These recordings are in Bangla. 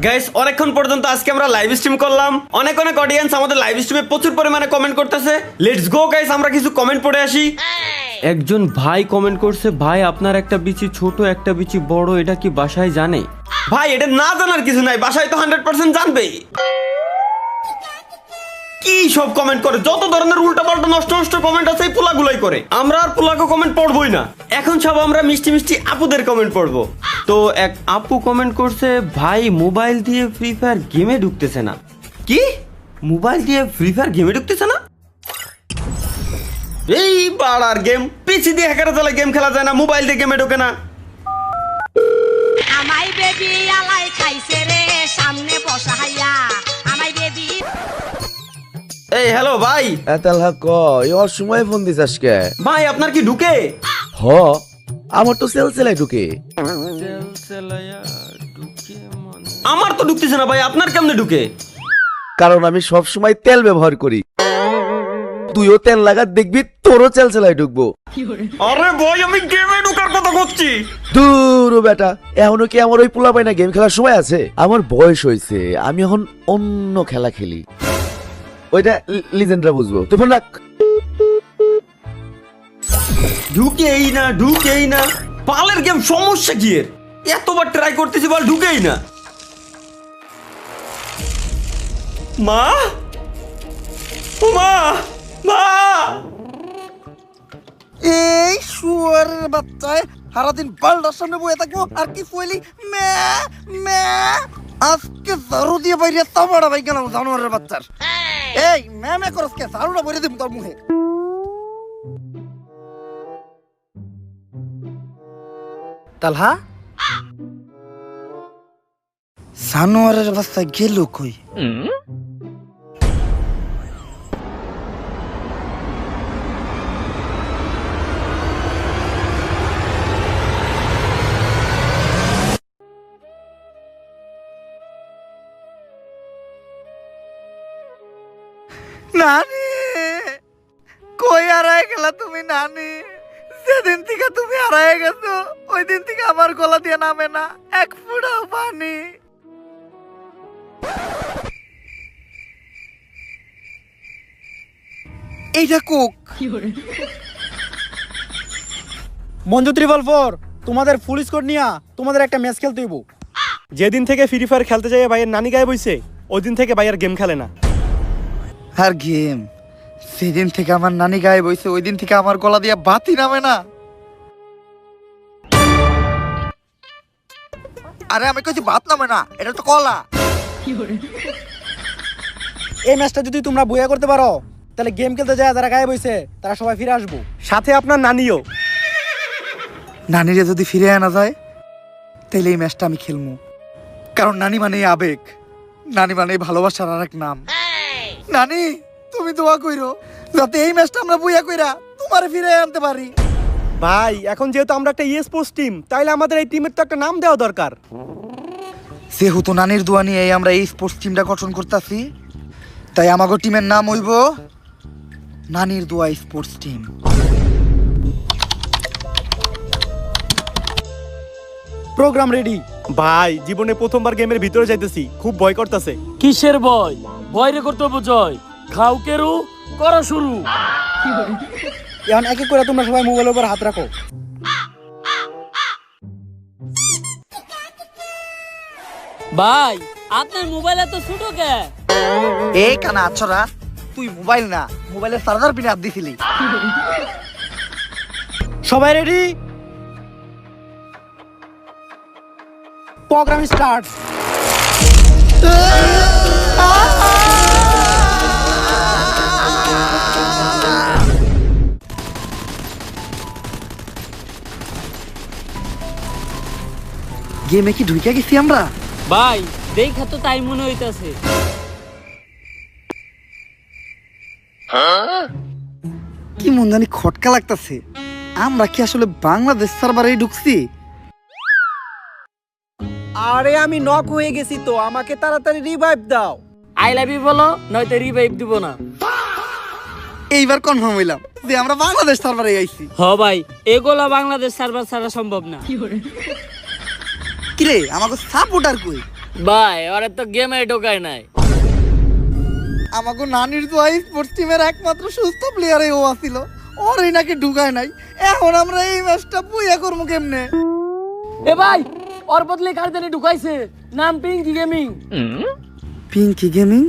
গাইস অনেকক্ষণ পর্যন্ত আজকে আমরা লাইভ স্ট্রিম করলাম। অনেক অনেক অডিয়েন্স আমাদের লাইভ স্ট্রিমে প্রচুর পরিমাণে কমেন্ট করতেছে। লেটস গো গাইস, আমরা কিছু কমেন্ট পড়ে আসি। একজন ভাই কমেন্ট করছে, ভাই আপনার একটা বিচি ছোট একটা বিচি বড়, এটা কি বাসায় জানে? ভাই এটা না জানার কিছু নাই, বাসায় তো 100% জানবেই। কি সব কমেন্ট করে, যত ধরনের উল্টাপাল্টা নষ্ট নষ্ট কমেন্ট আছে এই পোলাগুলাই করে। আমরা আর পোলাকে কমেন্ট পড়বই না, এখন সব আমরা মিষ্টি মিষ্টি আপুদের কমেন্ট পড়বো। তো এক আপু কমেন্ট করছে, ভাই মোবাইল দিয়ে ফ্রি ফায়ার গেমে ঢুকতেছে না। কি মোবাইল দিয়ে ফ্রি ফায়ার গেমে ঢুকতেছে না? এই পাড়ার গেম, পিসি দিয়ে হ্যাকার চালা গেম খেলা যায় না, মোবাইল দিয়ে গেমে ঢোকে না। আমাই বেবি আলাই খাইছে রে সামনে বসাইয়া আমাই বেবি। এই হ্যালো ভাই। এতাল হক ওর সময় ফোন দিস আজকে। ভাই আপনার কি ঢুকে? হ আমার তো সেলসেলাই ঢুকে। আমার তো ঢুকতেছে না ভাই, আপনার কেমনে ঢুকে? কারণ আমি সব সময় তেল ব্যবহার করি, তুইও তেল লাগা দেখবি তোরও সেলসেলাই ঢুকবো। আরে ভাই আমি গেমে ঢোকার কথা করছি। দূর বেটা, এখনো কি আমার ওই পোলা পাই না গেম খেলার সময় আছে? আমার বয়স হয়েছে, আমি এখন অন্য খেলা খেলি, ওইটা লিজেন্ডরা বুঝবো। তুই ফোন রাখ। ঢুকেই না ঢুকেই না, পালের গেম সমস্যা কি এর? এতবার ট্রাই করতেছি বল ঢুকেই না। মা ও মা, মা এই শুয়ারের বাচ্চায় সারাদিন বাল্ডার সামনে বয়ে থাকবো আর কি ফুয়েলি মে মে আজকে ঝাড়ু দিয়ে বাইরে তামাড়া ভাই গেলাম জানোয়ারের বাচ্চার। এই মে মে করস কে? ঝাড়ুটা বইরে দিম তোর মুখে। তালহা জানোয়ারের বাচ্চা গেল কই? নানি কই হারায় গেলা তুমি? নানি যেদিন থেকে তুমি হারায় গেছো ওই দিন থেকে আমার গলা দিয়ে নামে না এক ফুটাও পানি। এইটা কোক। মঞ্জুত্রি বলফর তোমাদের ফুল স্কোর নিয়া তোমাদের একটা ম্যাচ খেলতে হইব। যেদিন থেকে ফ্রি ফায়ার খেলতে যাই ভাইয়ের নানি গায়ে বইছে, ওই দিন থেকে ভাইয়ের গেম খেলে না। আর গেম সেদিন থেকে আমার নানি গায়ে বইছে ওই দিন থেকে আমার গলা দিয়ে বাতি নামে না। আরে আমি কইছি ভাত নামে না, এটা তো কলা। এই ম্যাচটা যদি তোমরা বইয়া করতে পারো তাহলে গেম খেলতে যায় যারা গায়ে বইছে তারা সবাই ফিরে আসবো, সাথে আপনার নানিও। নানিরে যদি ফিরে আনা যায় তাহলে এই ম্যাচটা আমি খেলবো, কারণ নানি মানে আবেগ, নানি মানে ভালোবাসার আর এক নাম। নানি তুমি দোয়া কইরো যাতে এই ম্যাচটা আমরা বইয়া কইরা তোমারে ফিরে আনতে পারি। ভাই এখন যেহেতু আমরা একটা স্পোর্টস টিম, তাইলে আমাদের এই টিমের তো একটা নাম দেওয়া দরকার। যেহেতু নানির দোয়া নিয়ে আমরা এই স্পোর্টস টিমটা গঠন করতেছি, তাই আমাগো টিমের নাম হইব নানির দোয়া স্পোর্টস টিম। Programme ready. ভাই জীবনে প্রথমবার গেমের ভিতরে যাইতেছি, খুব ভয় করতেছে। কিসের ভয়? ভয় রে কর্তব্য জয়, খাও কেরু করা শুরু। এখন এক এক করে তোমরা সবাই মোবাইলের উপর হাত রাখো। ভাই আপনার মোবাইল এত ছোট কে? এই কানা আছরা, তুই মোবাইল না মোবাইলের চার্জার পিনে হাত দিছিলি। সবাই রেডি? Programme start. গেমে কি ঢুকে গেছি আমরা? ভাই দেখা তো তাই মনে হইতাছে। কি মন জানি খটকা লাগতাছে, আমরা কি আসলে বাংলাদেশ সার্ভারেই ঢুকছি? আরে আমি নক হয়ে গেছি তো, আমাকে তাড়াতাড়ি রিভাইভ দাও। আই লাভ ইউ বলো, নয়তো রিভাইভ দিব না। এইবার কনফার্ম হইলাম যে আমরা বাংলাদেশ সার্ভারে আইছি। হ ভাই এগুলা বাংলাদেশ সার্ভার ছাড়া সম্ভব না। কিরে আমাকে সাপোর্টার কই? ভাই ওরা তো গেমে ঢোকায় নাই। আমাকে নানির তো স্পোর্টস টিমের একমাত্র সুস্থ প্লেয়ারই ও আছিল, ওরই নাকি ঢুকায় নাই। এখন আমরা এই ম্যাচটা বুইয়া করবো কেমনে? এ ভাই ওর বদলে কার জানি ঢুকাইছে, নাম পিঙ্কি গেমিং। পিঙ্কি গেমিং?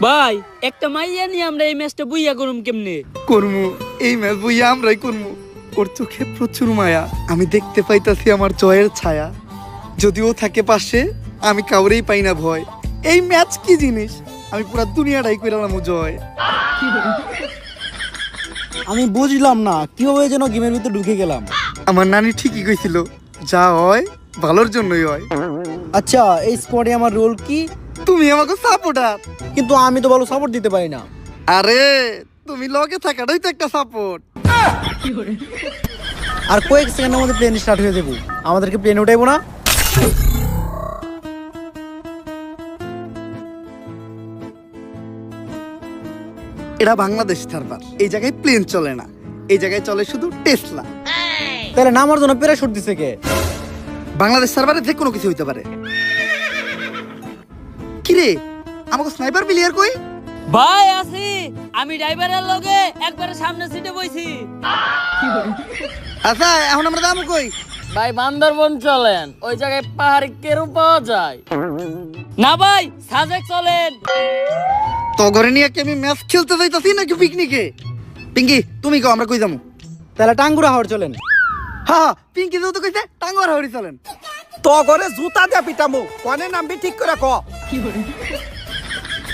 ভাই একটা মাইয়া নিয়ে আমরা এই ম্যাচটা বুইয়া করুম কেমনে? করমু, এই ম্যাচ বুইয়া আমরাই করমু। ওর চোখে প্রচুর মায়া, আমি দেখতে পাইতাছি আমার জয়ের ছায়া। যদিও থাকে পাশে, আমি কাউরেই পাই না ভয়। এই ম্যাচ কি জিনিস, আমি পুরো দুনিয়াটাই কইরালাম জয়। আমি বুঝলাম না কিভাবে যেন গেমের ভিতরে ঢুকে গেলাম। আমার নানি ঠিকই কইছিল, যা হয় ভালোর জন্যই হয়। আচ্ছা এই স্কোয়াডে আমার রোল কি? তুমি আমাকে সাপোর্টার। কিন্তু আমি তো ভালো সাপোর্ট দিতে পারি না। আরে তুমি লগে থাকাটাই তো একটা সাপোর্ট। আর কয়েক সেকেন্ডের মধ্যে প্লেন স্টার্ট হয়ে যাবো, আমাদেরকে প্লেনে উঠাইবো না? এটা বাংলাদেশ সার্ভার, এই জায়গায় প্লেন চলে না, এই জায়গায় চলে শুধু টেসলা। তাহলে নামার জন্য প্যারাশুট দিছে কে? বাংলাদেশ সার্ভারে যে কোনো কিছু হইতে পারে। কিরে আমাকে স্নাইপার প্লেয়ার কই? ভাই আছি, আমি ড্রাইভারের লগে একবারে সামনে সিটে বইছি। আচ্ছা এখন আমরা যাবো কই? ভাই বান্দরবন চলেন, ওই জায়গায় পাহাড়ি কেরু পাওয়া যায়। না ভাই সাজেক চলেন। তো ঘরে নিয়ে কি আমি ম্যাচ খেলতে যাইতাছি নাকি পিকনিকে? পিঙ্কি তুমি কও আমরা কই যাবো? তাহলে টাঙ্গুরা হাওড় চলেন। হ্যাঁ পিঙ্কি যেহেতু কইছে টাঙ্গুয়ার হাওড়ি চলেন। তো ঘরে জুতা দিয়া পিটামু, কনে নামবি ঠিক করে ক।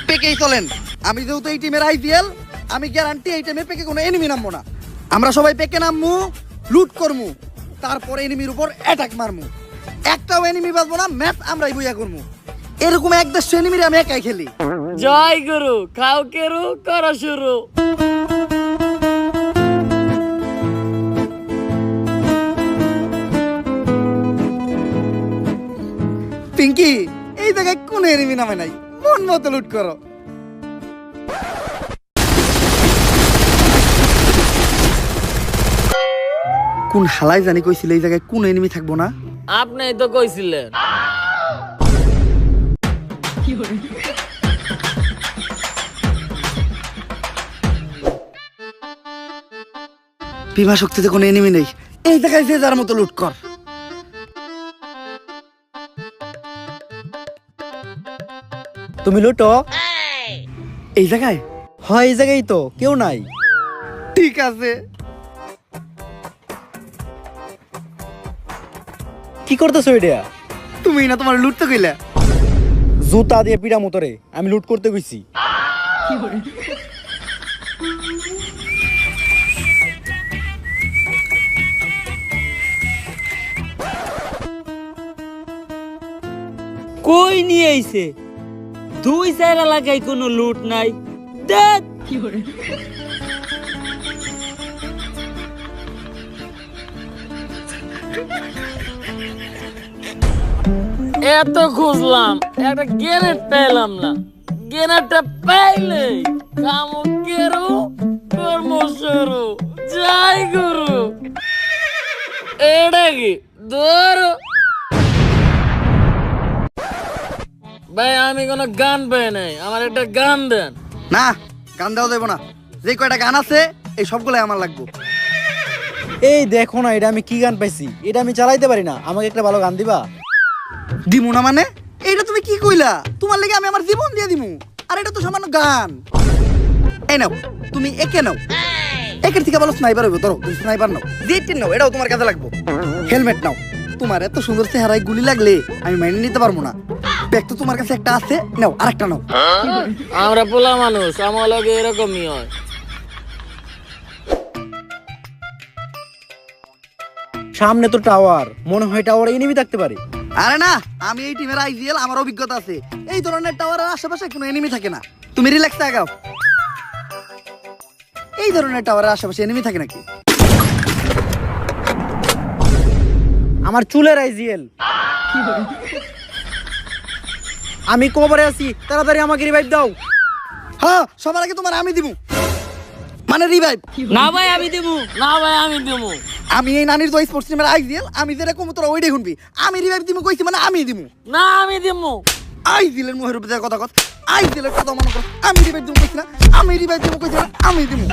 পেকেই চলেন, আমি যেহেতু এই টিমের আইপিএল, আমি গ্যারান্টি এই টাইমে পেকে কোনো এনিমি নামবো না। আমরা সবাই পেকে নামমু, লুট করমু, তারপরে এনিমির উপর অ্যাটাক মারমু। একটাও এনিমি বাঁচবো না, ম্যাচ আমরাই বইয়া করমু। এরকম 1-100 এনিমির আমি একাই খেলি। জয় গুরু, খাও কেরু, করা শুরু। পিঙ্কি এই জায়গায় কোনো এনিমি নামে নাই, মন মতো লুট করো। কোন হালাই জানি কইছিল এই জায়গায় কোন এনিমি থাকবো না। আপনি তো কইছিলেন। বিভা শক্তিতে কোনো এনিমি নেই, এই জায়গায় যে যার মতো লুট কর। তুমি লুটো। এই জায়গায়? হয় এই জায়গায় তো কেউ নাই। ঠিক আছে। কি করতেছো এটা? তুমি না তোমার লুট তো কইলা। জুতা দিয়ে পিড়া মোতরে আমি লুট করতে গেছি। কই নিয়ে আইছে? 2-4 এলাকায় কোনো লুট নাই। দেখ এত খুঁজলাম, একটা গ্রেনেড পেলাম না। গ্রেনেডটা পাইলে কামো কেরু, কর্ম শুরু। জয় গুরু। এটা কি ধরো ভাই, আমি কোনো গান পাই নাই, আমার একটা গান দেন। না গান দেওয়া যাবো না, যে কয়টা গান আছে এই সবগুলাই আমার লাগবো। এই দেখো না এটা আমি কি গান পাইছি, এটা আমি চালাইতে পারি না, আমাকে একটা ভালো গান দিবা? দিমু না মানে? এইটা তুমি কি কইলা? তোমার লাগি আমি আমার জীবন দিয়ে দিমু, আর এটা তো সামান্য গান। এই নাও তুমি একে নাও, একের থেকে ভালো স্নাইপার হইব। ধরো তুমি স্নাইপার নাও, যেটিন নাও, এটাও তোমার কাজে লাগবো। হেলমেট নাও, তোমার এত সুন্দর চেহারায় গুলি লাগলে আমি মাইনে নিতে পারবো না। ব্যাগ তো তোমার কাছে একটা আছে, নাও আরেকটা নাও। আমরা পোলা মানুষ, আমার লগে এরকমই হয়। সামনে তো টাওয়ার, মনে হয় টাওয়ারে এনিমি থাকতে পারে। আরে না, আমি এই টিমের আইজিএল, আমার অভিজ্ঞতা আছে। এই ধরনের টাওয়ারের আশেপাশে কোনো এনিমি থাকে না। তুমি রিল্যাক্স আগাও। এই ধরনের টাওয়ারের আশেপাশে এনিমি থাকে নাকি? আমার চুলের আইজিএল। আমি কবরে আছি, তাড়াতাড়ি আমাকে রিভাইভ দাও। হ্যাঁ সবার আগে তোমার আমি দিমু, মানে রিভাইভ। না ভাই আমি দেবো, না ভাই আমি দেবো। আমি এই নানির তো স্পোর্টস টিমের আইজিএল, আমি যেটা কমু তোরা ওইটাই শুনবি। আমি রিভাইভ দিমু কইছি মানে আমি দিমু। না আমি দেবো। আইজিএলের মুখের উপরে কথা কথা, আইজিএলের কথা মনে কর। আমি রিভাইভ দিমু কইছি না, আমি রিভাইভ দিমু কইছি না, আমি দিমু।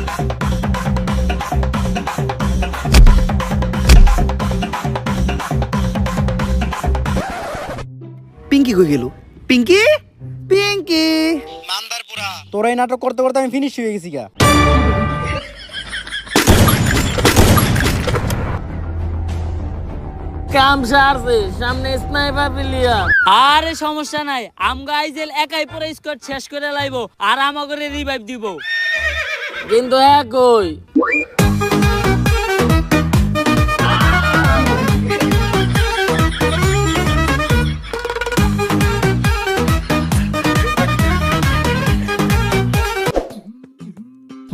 পিঙ্কি কই গেল? পিঙ্কি, পিঙ্কি। তোরা এই নাটক করতে করতে আমি ফিনিশ হয়ে গেছি গা। কাম সারছে, সামনে স্নাইপার প্লেয়ার। আরে সমস্যা নাই, আমগা আইজেল একাই পরে স্কোয়াড শেষ করে লাইবো আর আমাগরে রিভাইভ দিব। কিন্তু একই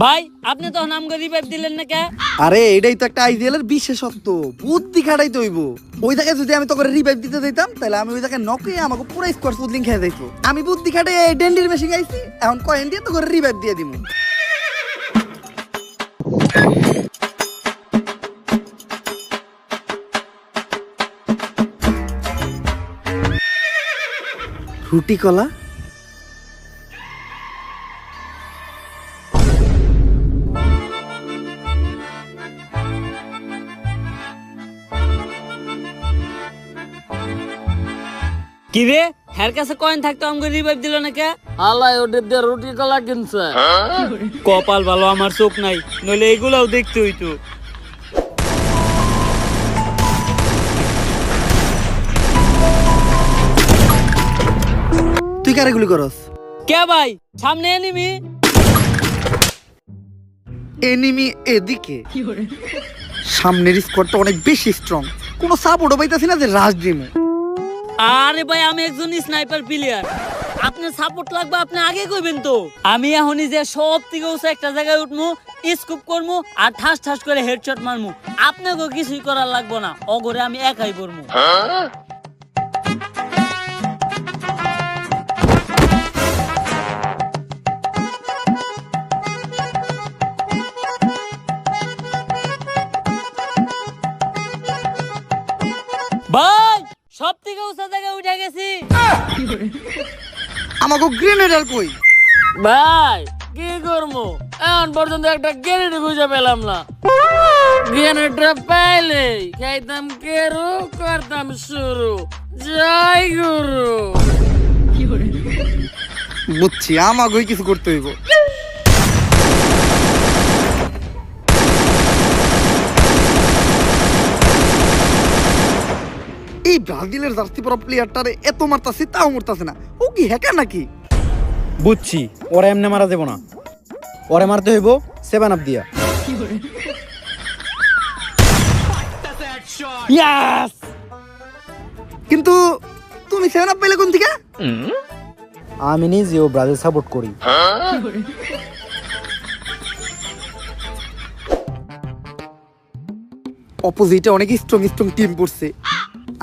ভাই, আপনি তখন আমগো রিভাইভ দিলেন না কে? আরে এটাই তো একটা আইজিএল এর বিশেষত্ব, বুদ্ধি খাটাই তো হইব। ওই জায়গায় যদি আমি তোকে রিভাইভ দিতে দিতাম তাহলে আমি ওই জায়গায় নকে আমাকে পুরো স্কোয়াড সুদলিং খেয়ে যাইতো। আমি বুদ্ধি খাটে ডেন্ডির মেশিন গাইছি, এখন কয়েন দিয়ে তোকে রিভাইভ দিয়ে দিমু। রুটি কলা কি রে, হের কাছে কয়েন থাকতো আমগো রিভাইভ দিল না কে? আল্লাহ ওদের দিয়ে রুটি কলা কিনছে। কপাল ভালো আমার চোখ নাই, নইলে এগুলাও দেখতে হইতো। তুই কারে গুলি করস? কে ভাই, সামনে এনিমি। এনিমি এদিকে, সামনের স্কোয়াডটা অনেক বেশি স্ট্রং, কোনো সাপোর্টও পাইতাছি না যে রাশ দিমু। আরে ভাই আমি একজন স্নাইপার প্লেয়ার, আপনার সাপোর্ট লাগবে আপনি আগে কইবেন তো। আমি এখনই যে সব থেকে উঁচু একটা জায়গায় উঠমু, স্কুপ করমু আর ঠাস ঠাস করে হেডশট মারমু। আপনাকে কিছুই করার লাগবে না, অগরে আমি একাই পড়মু। ভাই সব থেকে উঁচু জায়গায় উঠে গেছি। আমাকে গ্রেনেডার কই? ভাই কি করবো, এখন পর্যন্ত একটা গ্রেনেড খুঁজে পেলাম না। গ্রেনেডটা পাইলেই খাইতাম কেরু, করতাম শুরু। জয় গুরু। বুঝছি, আমাকেই কিছু করতে হইব। এই ব্রাজিলের জার্সি পরা প্লেয়ারটারে এত মারতাছে তাও মরতাছে না, ও কি হ্যাকার নাকি? বুঝছি, ওরা এমনি মারা দেবো না, ওরে মারতে হইব 7 আপ দিয়া। ইয়াস। কিন্তু তুমি 7 আপ পেলে কোন থেকে? আমি নিজেও ব্রাজিল সাপোর্ট করি। অপোজিটে অনেক স্ট্রং স্ট্রং টিম পড়ছে,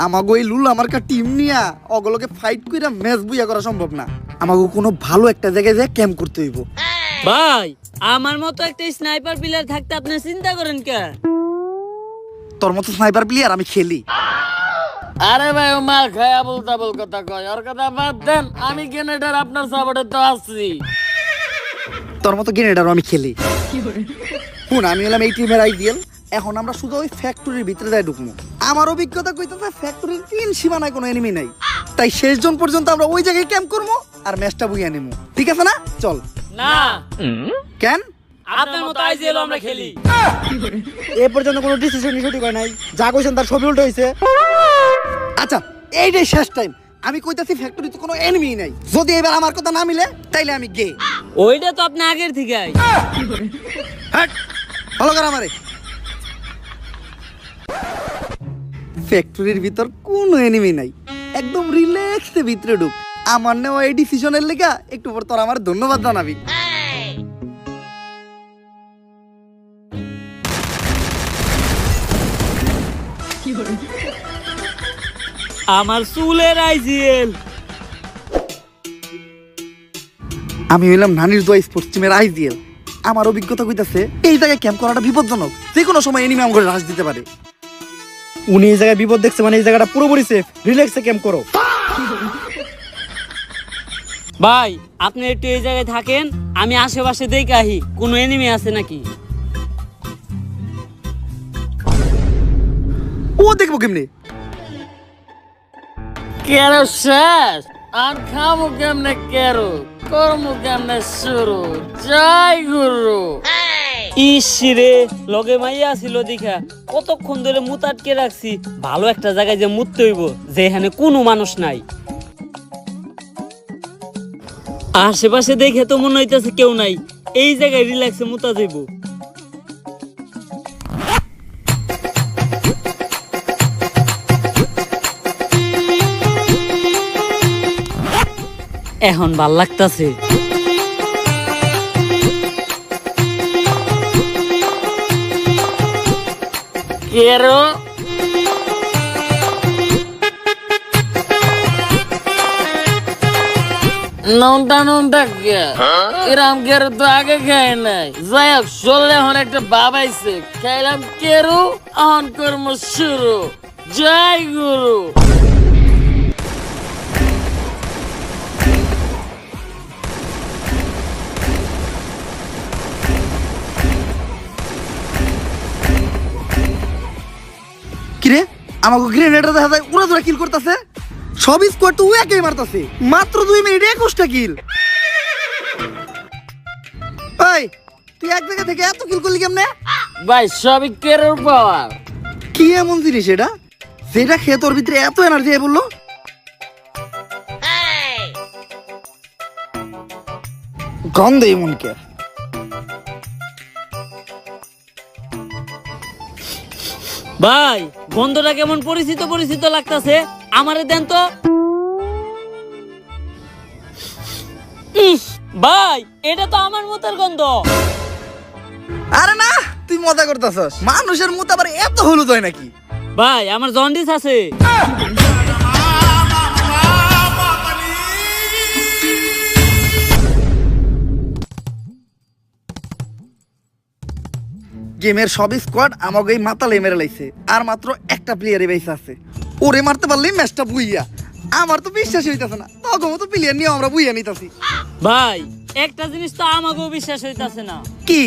আমাগো এই লুল আমার কা টিম নিয়া অগলকে ফাইট কইরা ম্যাচ বুইয়া করা সম্ভব না। আমাগো কোনো ভালো একটা জায়গায় যায় ক্যাম্প করতে হইব। ভাই আমার মতো একটা স্নাইপার প্লেয়ার থাকতে আপনি চিন্তা করেন কে? তোর মতো স্নাইপার প্লেয়ার আমি খেলি। আরে ভাই ও মাল খায় আবল তাবল কথা কয়, ওর কথা বাদ দেন। আমি গ্রেনেডার আপনার সাপোর্টে তো আছি। তোর মতো গ্রেনেডারও আমি খেলি। শুন, আমি হলাম এই টিমের আইডিয়াল। এখন আমরা শুধু ওই ফ্যাক্টরির ভিতরে যাই ঢুকবো। আমার অভিজ্ঞতা কইতেছে ফ্যাক্টরির 3 সীমানায় কোনো এনিমি নাই, তাই শেষ জন পর্যন্ত আমরা ওই জায়গায় ক্যাম্প করবো আর ম্যাচটা বুইয়া নেবো। ঠিক আছে না? চল। না কেন? আপনার মতো আইজিএল আমরা খেলি। এ পর্যন্ত কোনো ডিসিশনই সঠিক হয় নাই, যা কইছেন তার সবই উল্টো হইছে। আচ্ছা এইটাই শেষ টাইম। আমি কইতাছি ফ্যাক্টরিতে কোনো এনিমি নাই, যদি এবার আমার কথা না মিলে তাইলে আমি গে। ওইটা তো আপনি আগের থেকে। হ্যাট, ভালো কর আমারে। ফ্যাক্টরির ভিতর কোনো এনিমি নাই, একদম রিল্যাক্সে ভিতরে ঢুক। আমার নেওয়া এই ডিসিশনের লেগা একটু পর তোর আমার ধন্যবাদ জানাবি। আমার চুলের আইজিএল। আমি হইলাম নানির দোয়া স্পোর্টস টিমের আইজিএল। আমার অভিজ্ঞতা কইতাছে এই জায়গায় ক্যাম্প করাটা বিপজ্জনক, যে কোনো সময় এনিমি আমগরে রাশ দিতে পারে। উনি এই জায়গায় বিপদ দেখছে মানে এই জায়গাটা পুরোপুরি সেফ, রিল্যাক্সে ক্যাম্প করো। ভাই আপনি একটু এই জায়গায় থাকেন, আমি আশেপাশে দেখে আহি কোনো এনিমি আছে নাকি। ও দেখবো কেমনে? কেরো শেষ আর খামো কেমনে, কেরো কর্ম কেমনে শুরু, জয় গুরু। ইসরে লগে মাইয়া ছিল দেখা কতক্ষণ ধরে মুত আটকে রাখছি। ভালো একটা জায়গায় যে মুততে হইব যেখানে কোনো মানুষ নাই। আশেপাশে দেখে তো মনে হইতেছে কেউ নাই, এই জায়গায় রিল্যাক্সে মুতা যাইব। এখন ভাল লাগতাছে। কেরো নন্টা কে এরাম কেরো তো আগে খায় নাই। যাই হোক চললে এখন একটা বাবাইছে খাইলাম কেরো, এখন কর্ম শুরু, জয় গুরু। কিরে আমাকে গ্রেনেডার দেখা যায় উড়া ধরে কিল করতেছে। সব স্কোয়াড তো একাই মারতাছে, মাত্র 2 মিনিটে 21টা কিল। ভাই তুই এক জায়গা থেকে এত কিল করলি কেমনে? ভাই সবই কেরোর পাওয়ার। কি এমন জিনিস এটা যেটা খেয়ে তোর ভিতরে এত এনার্জি বললো? গন্ধে এমন কে? ভাই গন্ধটা কেমন পরিচিত পরিচিত লাগতাছে, আমারে দেন তো। ভাই এটা তো আমার মতের গন্ধ। আরে না তুই মজা করতেছস, মানুষের মুত আবার এত হলুদ হয় নাকি? ভাই আমার জন্ডিস আছে। গেমের সব স্কোয়াড আমাকে এই মাতালে মেরে লাইছে, আর মাত্র একটা প্লেয়ারে বেঁচে আছে। ওরে মারতে পারলেই ম্যাচটা বুইয়া। আমার তো বিশ্বাসই হইতাছে না, তখন তো প্লেয়ার নিয়ে আমরা বুইয়া নিতাছি। ভাই একটা জিনিস তো আমাকেও বিশ্বাস হইতাছে না। কি?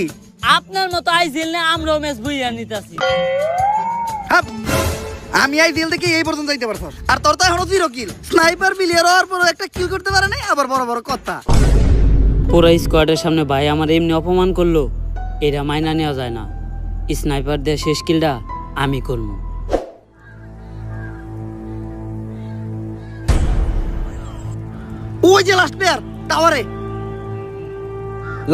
আপনার মতো আইজিএল নে আমরাও ম্যাচ বইয়া নিতাছি। হাপ, আমি আই দিল থেকে এই পর্যন্ত যাইতে পারছস, আর তোর তো এখনো 0 কিল। স্নাইপার প্লেয়ার হওয়ার পর একটা কিল করতে পারে নাই, আবার বড় বড় কথা। পুরো স্কোয়াডের সামনে ভাই আমার এমনি অপমান করলো, এটা মাইনা নেওয়া যায় না। স্নাইপার দিয়ে শেষ কিলটা আমি করবো। ওই যে লাস্ট প্লেয়ার টাওয়ারে।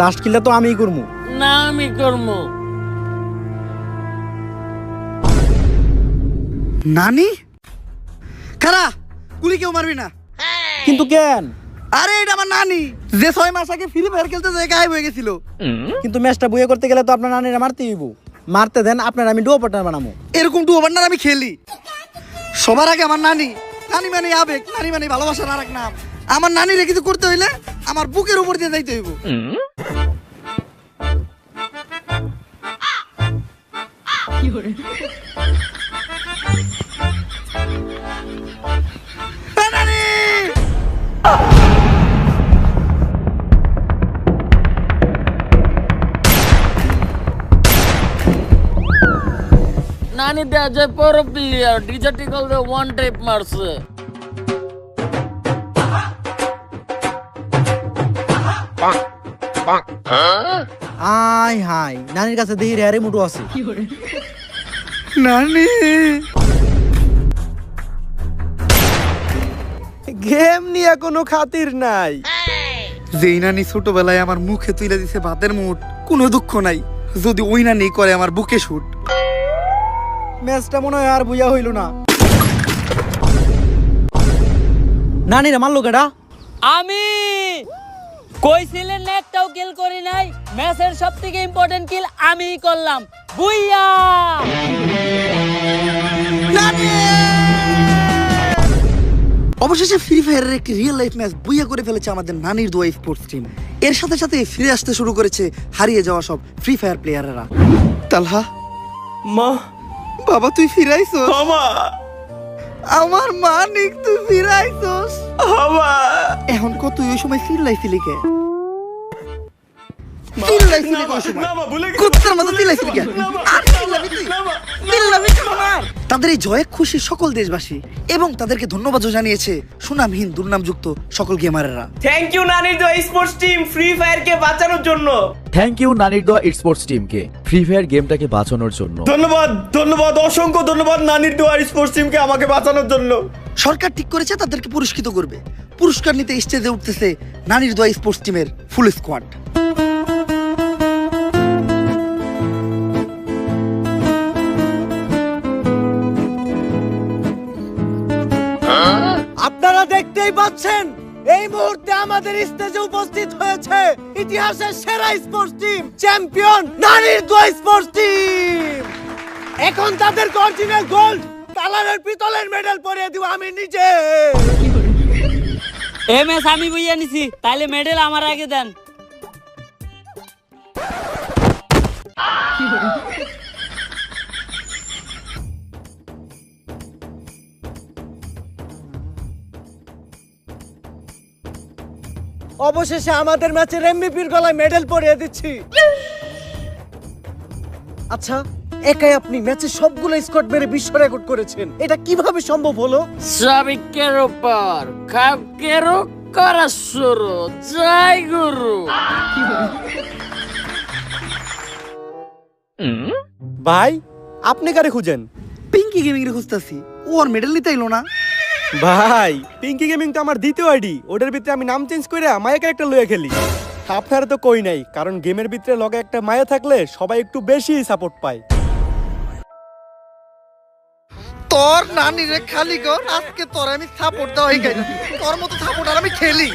লাস্ট কিলটা তো আমিই করবো। না আমি করবো। নানি খারা গুলি কেউ মারবি না। কিন্তু কেন? আরে এটা আমার নানি, যে 6 মাস আগে ফ্রি ফায়ার খেলতে যে গায়েব হয়ে গেছিল। কিন্তু ম্যাচটা বইয়ে করতে গেলে তো আপনার নানিরা মারতেই হইব। মারতে দেন, আপনার আমি ডুয়ো পার্টনার বানাবো। এরকম টু ওভার আমি খেলি। সবার আগে আমার নানি, নানি মানে আবেগ, নানি মানে ভালোবাসার আর এক নাম। আমার নানিরে কিছু করতে হইলে আমার বুকের উপর দিয়ে যাইতে হইব। নানি! নানি দেয়া যায় পর প্লেয়ার ডিজার্টিকল দিয়ে ওয়ান টাইপ মারছে। আয় হাই, নানির কাছে দেখি রেয়ারে মুটু আছে। নানি গেম নিয়ে কোনো খাতির নাই। যেই নানি ছোটবেলায় আমার মুখে তুলে দিছে ভাতের মুঠ, কোনো দুঃখ নাই। যদি ওই নানি করে আমার বুকে শুট। ম্যাচটা মনে হয় আর বুঝা হইল না। নানিরা মারলো কেডা? আমি কইছিলেন না একটাও কিল করি নাই। ম্যাচের সবথেকে ইম্পর্টেন্ট কিল আমিই করলাম। বুইয়া! নানি! অবশেষে ফ্রি ফায়ারের একটি রিয়েল লাইফ ম্যাচ বুইয়া করে ফেলেছে আমাদের নানির দোয়া স্পোর্টস টিম। এর সাথে সাথে ফিরে আসতে শুরু করেছে হারিয়ে যাওয়া সব ফ্রি ফায়ার প্লেয়ারেরা। তালহা, মা, বাবা তুই ফিরাইছস? বাবা, আমার মানিক তুই ফিরাইছস? বাবা। এখন কত ওই সময় ফিরলাইছিলি কে? ফিরলাইছিলি কোন সময়? না, মা, ভুলে গেছি। কুত্তার মতো ফিরলাইছিলি কে? না, মা। আর ফিরলাবি তুই? ফিরলাবি কেমন আর? তাদের এই জয়ে খুশি সকল দেশবাসী এবং তাদেরকে ধন্যবাদও জানিয়েছে সুনামহীন দুর্নামযুক্ত সকল গেমারেরা। থ্যাংক ইউ নানির দোয়া স্পোর্টস টিম ফ্রি ফায়ারকে বাঁচানোর জন্য। থ্যাংক ইউ নানির দোয়া স্পোর্টস টিমকে ফ্রি ফায়ার গেমটাকে বাঁচানোর জন্য। ধন্যবাদ, ধন্যবাদ, অসংখ্য ধন্যবাদ নানির দোয়া স্পোর্টস টিমকে আমাকে বাঁচানোর জন্য। সরকার ঠিক করেছে তাদেরকে পুরস্কৃত করবে। পুরস্কার নিতে স্টেজে উঠতেছে নানির দোয়া স্পোর্টস টিমের ফুল স্কোয়াড। আপনারা দেখতেই পাচ্ছেন এই মুহূর্তে আমাদের স্টেজে উপস্থিত হয়েছে ইতিহাসের সেরা স্পোর্টস টিম, চ্যাম্পিয়ন নানির দোয়া স্পোর্টস টিম। এখন তাদের অরিজিনাল গোল্ড কালারের পিতলের মেডেল পরিয়ে দিব আমি নিজে। ম্যাচ আমি বইয়া নিছি, তাইলে মেডেল আমার আগে দেন। অবশেষে আমাদের ম্যাচের এমভিপির গলায় মেডেল পরিয়ে দিচ্ছি। আচ্ছা, একাই আপনি ম্যাচে সবগুলো স্কোর মেরে বিশ্ব রেকর্ড করেছেন, এটা কিভাবে সম্ভব হলো? সবিকের উপর কাউকের করা শুরু, জয় গুরু। ভাই, আপনি কারে খুঁজেন? পিঙ্কি গেমিং রে খুঁজতাছি, ও আর মেডেল নিতে এলো না। ভাই, পিঙ্কি গেমিং তো আমার দ্বিতীয় আইডি, ওটার ভিতরে আমি নাম চেঞ্জ করে মায়া ক্যারেক্টার লয়ে খেলি। আপনারা তো কই নাই, কারণ গেমের ভিতরে লগে একটা মায়া থাকলে সবাই একটু বেশি সাপোর্ট পায়। তোর নানি রে খালি কর, আজকে তোর আমি সাপোর্ট দেওয়াই গাই না। তোর মতো সাপোর্ট আর আমি খেলি।